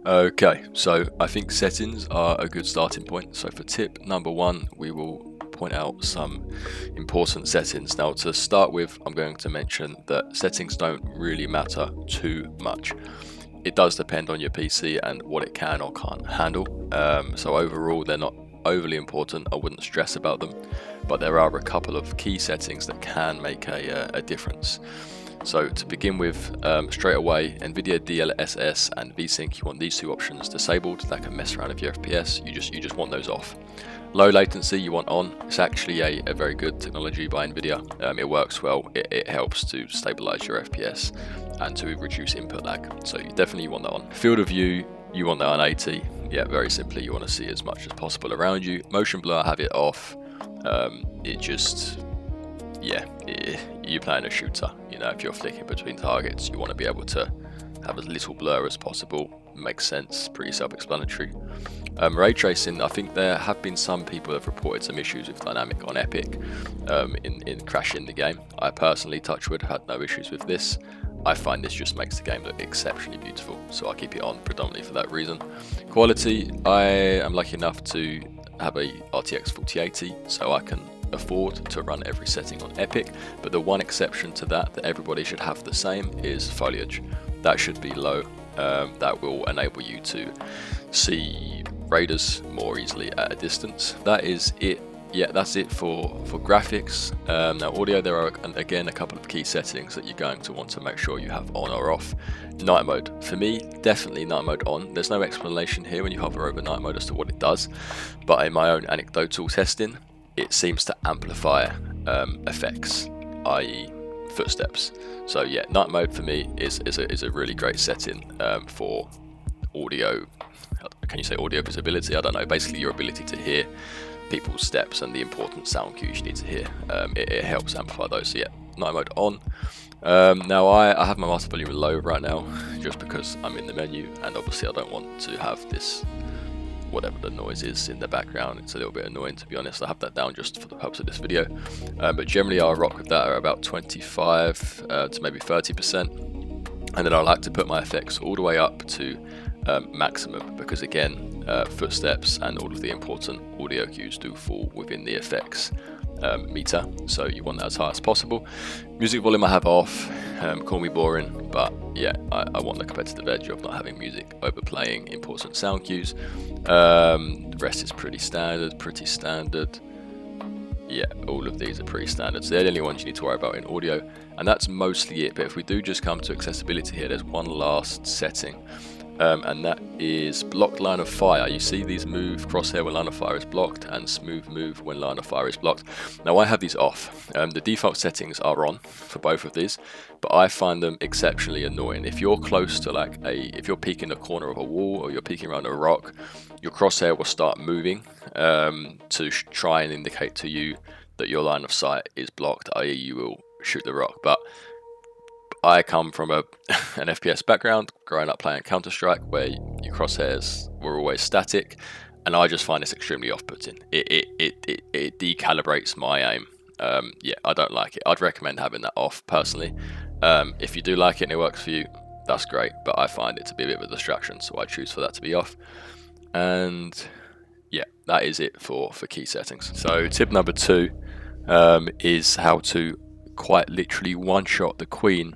Okay, so I think settings are a good starting point. So for tip number one, we will point out some important settings. Now, to start with, I'm going to mention that settings don't really matter too much. It does depend on your PC and what it can or can't handle. So overall, they're not overly important. I wouldn't stress about them, but there are a couple of key settings that can make a difference. So to begin with, straight away, NVIDIA DLSS and VSync, you want these two options disabled. That can mess around with your FPS. You just want those off. Low latency you want on. It's actually a very good technology by NVIDIA. It works well. It helps to stabilize your FPS and to reduce input lag. So you definitely want that on. Field of view, you want that on 80. Yeah, very simply, you want to see as much as possible around you. Motion blur, have it off. You're playing a shooter. You know, if you're flicking between targets, you want to be able to have as little blur as possible. Makes sense, pretty self-explanatory. Ray tracing, I think there have been some people that have reported some issues with dynamic on Epic in crashing the game. I personally, touch wood, had no issues with this. I find this just makes the game look exceptionally beautiful, so I keep it on predominantly for that reason. Quality, I am lucky enough to have a RTX 4080, so I can afford to run every setting on Epic, but the one exception to that everybody should have the same is foliage. That should be low. That will enable you to see raiders more easily at a distance. That is it. Yeah, that's it for graphics. Now audio, there are again a couple of key settings that you're going to want to make sure you have on or off. Night mode, for me, definitely night mode on. There's no explanation here when you hover over night mode as to what it does, but in my own anecdotal testing, it seems to amplify effects, i.e. footsteps. So yeah, night mode for me is a really great setting for audio. Can you say audio visibility? I don't know. Basically, your ability to hear people's steps and the important sound cues you need to hear. It helps amplify those. So yeah, night mode on. Now I have my master volume low right now, just because I'm in the menu, and obviously I don't want to have this, whatever the noise is in the background. It's a little bit annoying, to be honest. I have that down just for the purpose of this video, but generally I'll rock with that at about 25 to maybe 30%, and then I like to put my effects all the way up to maximum, because again, footsteps and all of the important audio cues do fall within the effects meter, so you want that as high as possible. Music volume I have off. Call me boring, but yeah, I want the competitive edge of not having music overplaying important sound cues. The rest is pretty standard. Yeah, all of these are pretty standard, so they're the only ones you need to worry about in audio, and that's mostly it. But if we do just come to accessibility here, there's one last setting, and that is blocked line of fire. You see these move crosshair when line of fire is blocked, and smooth move when line of fire is blocked. Now I have these off. The default settings are on for both of these, but I find them exceptionally annoying. If you're close to if you're peeking the corner of a wall or you're peeking around a rock, your crosshair will start moving to try and indicate to you that your line of sight is blocked, i.e. you will shoot the rock. But I come from an FPS background, growing up playing Counter-Strike, where your crosshairs were always static, and I just find this extremely off-putting. It decalibrates my aim. Yeah, I don't like it. I'd recommend having that off personally. If you do like it and it works for you, that's great, but I find it to be a bit of a distraction, so I choose for that to be off. And yeah, that is it for key settings. So tip number 2 is how to quite literally one-shot the queen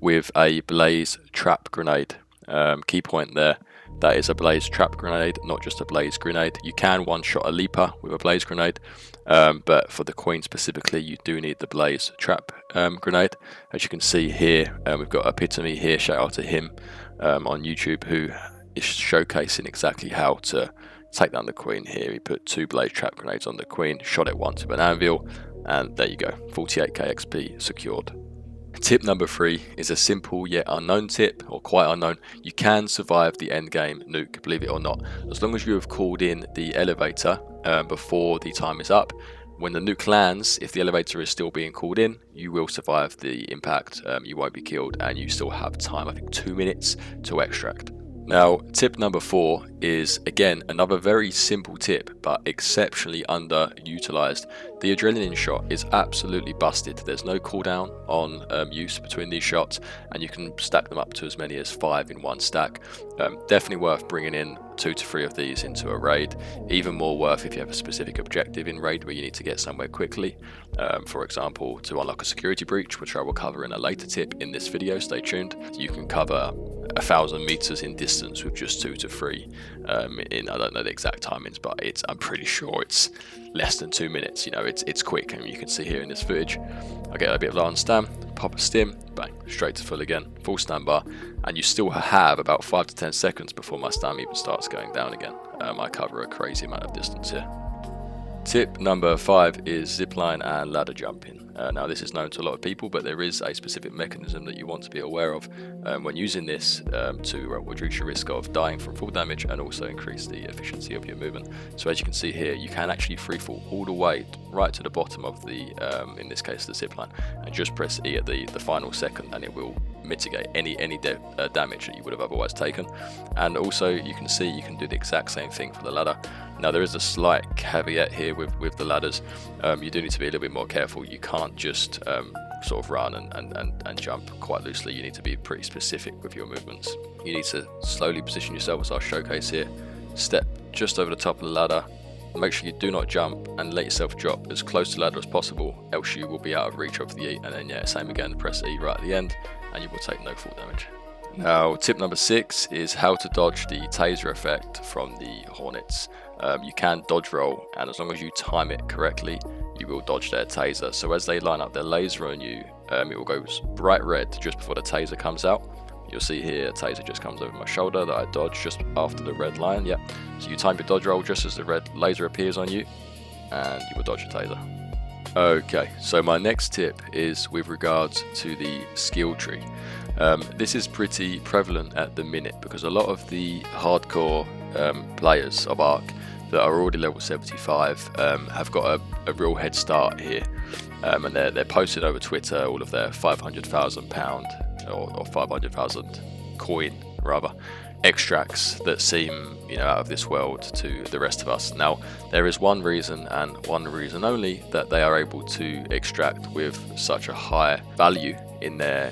with a blaze trap grenade. Key point there, that is a blaze trap grenade, not just a blaze grenade. You can one-shot a leaper with a blaze grenade, but for the queen specifically, you do need the blaze trap grenade. As you can see here, we've got Epitome here, shout out to him on YouTube, who is showcasing exactly how to take down the queen here. He put 2 blaze trap grenades on the queen, shot it once with an anvil, and there you go, 48k XP secured. Tip number 3 is a simple yet unknown tip, or quite unknown. You can survive the end game nuke, believe it or not, as long as you have called in the elevator before the time is up. When the nuke lands, if the elevator is still being called in, you will survive the impact. You won't be killed, and you still have time, I think 2 minutes to extract. Now, tip number 4 is, again, another very simple tip, but exceptionally underutilized. The adrenaline shot is absolutely busted. There's no cooldown on use between these shots, and you can stack them up to as many as 5 in one stack. Definitely worth bringing in 2 to 3 of these into a raid. Even more worth if you have a specific objective in raid where you need to get somewhere quickly. For example, to unlock a security breach, which I will cover in a later tip in this video, stay tuned. You can cover 1,000 meters in distance with just 2 to 3 in, I don't know the exact timings, but I'm pretty sure it's less than 2 minutes. You know, it's quick, and you can see here in this footage I get a bit of low on stam, pop a stim, bang, straight to full again, full stam bar, and you still have about 5 to 10 seconds before my stam even starts going down again. I cover a crazy amount of distance here. Tip number 5 is zipline and ladder jumping. Now, this is known to a lot of people, but there is a specific mechanism that you want to be aware of when using this to reduce your risk of dying from fall damage and also increase the efficiency of your movement. So as you can see here, you can actually free fall all the way right to the bottom of the, in this case, the zipline, and just press E at the final second, and it will mitigate any damage that you would have otherwise taken. And also, you can see you can do the exact same thing for the ladder. Now, there is a slight caveat here with the ladders. You do need to be a little bit more careful. You can't just sort of run and jump quite loosely. You need to be pretty specific with your movements. You need to slowly position yourself, as I'll showcase here. Step just over the top of the ladder. Make sure you do not jump, and let yourself drop as close to the ladder as possible, else you will be out of reach of the E. And then, yeah, same again, press E right at the end, and you will take no fall damage. Now, tip number 6 is how to dodge the taser effect from the hornets. You can dodge roll, and as long as you time it correctly, you will dodge their taser. So as they line up their laser on you, it will go bright red just before the taser comes out. You'll see here a taser just comes over my shoulder that I dodge just after the red line. Yep. So you time your dodge roll just as the red laser appears on you, and you will dodge the taser. Okay, so my next tip is with regards to the skill tree. This is pretty prevalent at the minute because a lot of the hardcore players of Arc that are already level 75 have got a real head start here, and they're posted over Twitter all of their £500,000 or 500,000 coin rather extracts that seem, you know, out of this world to the rest of us. Now, there is one reason and one reason only that they are able to extract with such a high value in their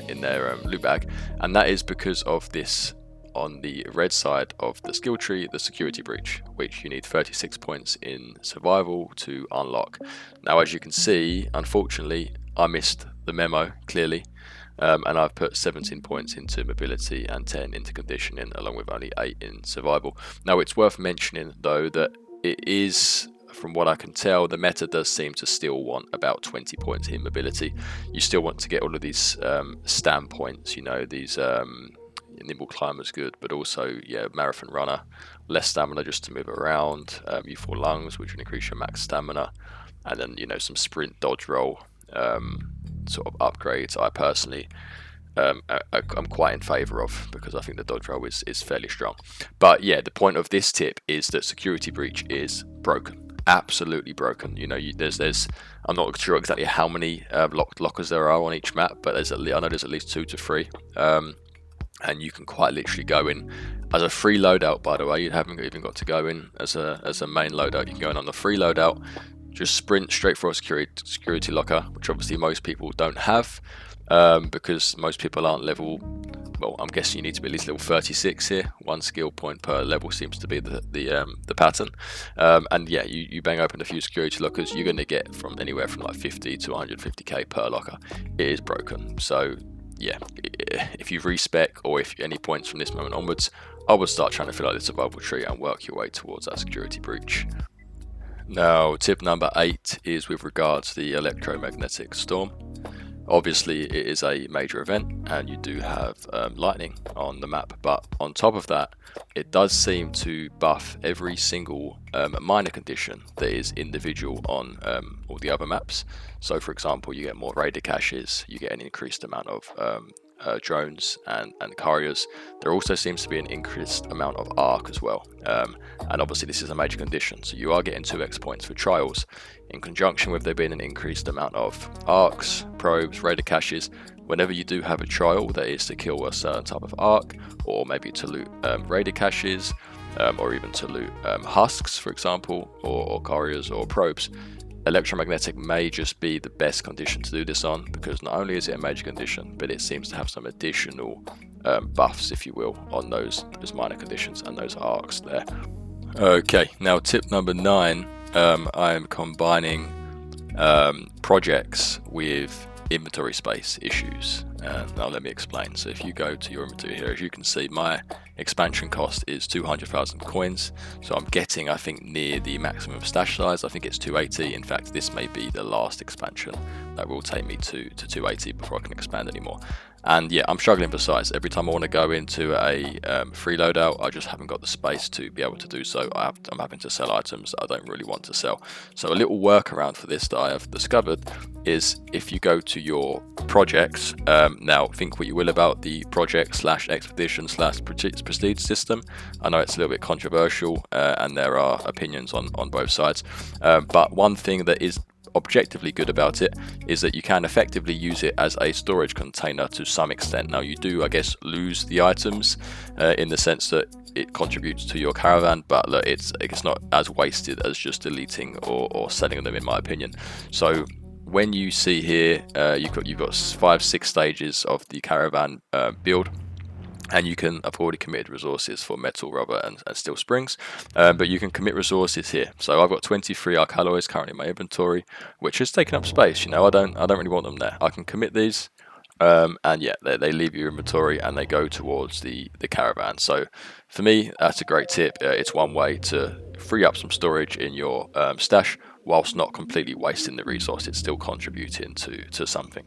loot bag, and that is because of this. On the red side of the skill tree, the security breach, which you need 36 points in survival to unlock. Now, as you can see, unfortunately, I missed the memo clearly, and I've put 17 points into mobility and 10 into conditioning, along with only 8 in survival. Now, it's worth mentioning though that it is, from what I can tell, the meta does seem to still want about 20 points in mobility. You still want to get all of these stam points, you know, these nimble climber's good, but also, yeah, marathon runner, less stamina just to move around, U4 lungs, which will increase your max stamina, and then, you know, some sprint dodge roll sort of upgrades I personally I'm quite in favour of, because I think the dodge roll is fairly strong. But yeah, the point of this tip is that security breach is broken, absolutely broken. You know, there's I'm not sure exactly how many lockers there are on each map, but I know there's at least 2 to 3. And you can quite literally go in as a free loadout, by the way. You haven't even got to go in as a main loadout. You can go in on the free loadout, just sprint straight for a security locker, which obviously most people don't have, because most people aren't level, well, I'm guessing you need to be at least level 36 here. 1 skill point per level seems to be the pattern. And yeah, you bang open a few security lockers, you're going to get from anywhere from like 50 to 150k per locker. It is broken. So yeah, if you respec, or if any points from this moment onwards, I would start trying to fill out the survival tree and work your way towards that security breach. Now, tip number 8 is with regards to the electromagnetic storm. Obviously, it is a major event, and you do have lightning on the map, but on top of that, it does seem to buff every single minor condition that is individual on all the other maps. So, for example, you get more raider caches, you get an increased amount of drones and couriers. There also seems to be an increased amount of arc as well, and obviously this is a major condition, so you are getting 2x points for trials, in conjunction with there being an increased amount of arcs, probes, raider caches. whenever you do have a trial that is to kill a certain type of arc, or maybe to loot raider caches, or even to loot husks, for example, or couriers or probes, Electromagnetic may just be the best condition to do this on, because not only is it a major condition, but it seems to have some additional buffs, if you will, on those minor conditions and those arcs there. Okay, now tip number 9, I'm combining projects with inventory space issues. Now let me explain. So if you go to your inventory here, as you can see, my expansion cost is 200,000 coins, so I'm getting, I think, near the maximum stash size. I think it's 280. In fact, this may be the last expansion that will take me to 280 before I can expand anymore. And yeah, I'm struggling for size. Every time I want to go into a free loadout, I just haven't got the space to be able to do so. I'm having to sell items that I don't really want to sell. So a little workaround for this that I have discovered is if you go to your projects, now think what you will about the project / expedition / prestige system. I know it's a little bit controversial and there are opinions on both sides, but one thing that is objectively good about it is that you can effectively use it as a storage container to some extent. Now you do, I guess, lose the items in the sense that it contributes to your caravan, but look, it's not as wasted as just deleting or selling them, in my opinion. So when you see here, you've got 5-6 stages of the caravan build, and you can, I've already committed resources for metal, rubber, and steel springs, but you can commit resources here. So I've got 23 arc alloys currently in my inventory, which is taking up space. You know, I don't really want them there. I can commit these, and yeah, they leave your inventory and they go towards the caravan. So for me, that's a great tip. It's one way to free up some storage in your stash whilst not completely wasting the resource. It's still contributing to something.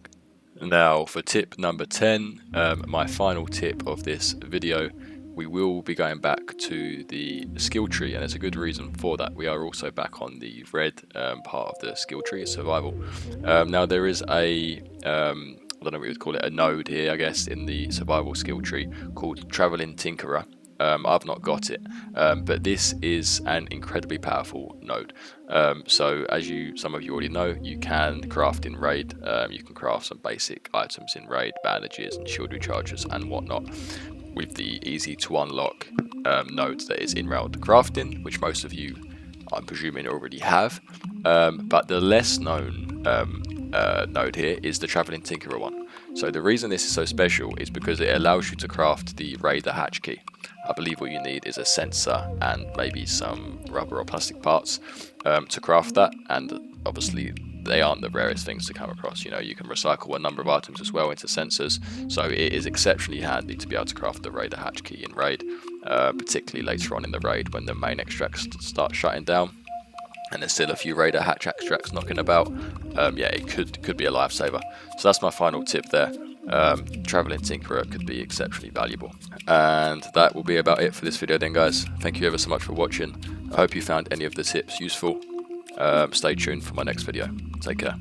Now for tip number 10, my final tip of this video, we will be going back to the skill tree, and there's a good reason for that. We are also back on the red part of the skill tree, survival. Now there is a, I don't know what we would call it, a node here, I guess, in the survival skill tree called Traveling Tinkerer. I've not got it, but this is an incredibly powerful node. So as some of you already know, you can craft in raid. You can craft some basic items in raid, bandages and shield rechargers and whatnot, with the easy to unlock node that is in raid crafting, which most of you, I'm presuming, already have. But the less known node here is the Traveling Tinkerer one. So the reason this is so special is because it allows you to craft the raider hatch key. I believe what you need is a sensor and maybe some rubber or plastic parts to craft that, and obviously they aren't the rarest things to come across. You know, you can recycle a number of items as well into sensors, so it is exceptionally handy to be able to craft the raider hatch key in raid, particularly later on in the raid when the main extracts start shutting down and there's still a few raider hatch extracts knocking about. Yeah, it could be a lifesaver. So that's my final tip there. Traveling Tinkerer could be exceptionally valuable. And that will be about it for this video then, guys. Thank you ever so much for watching. I hope you found any of the tips useful. Stay tuned for my next video. Take care.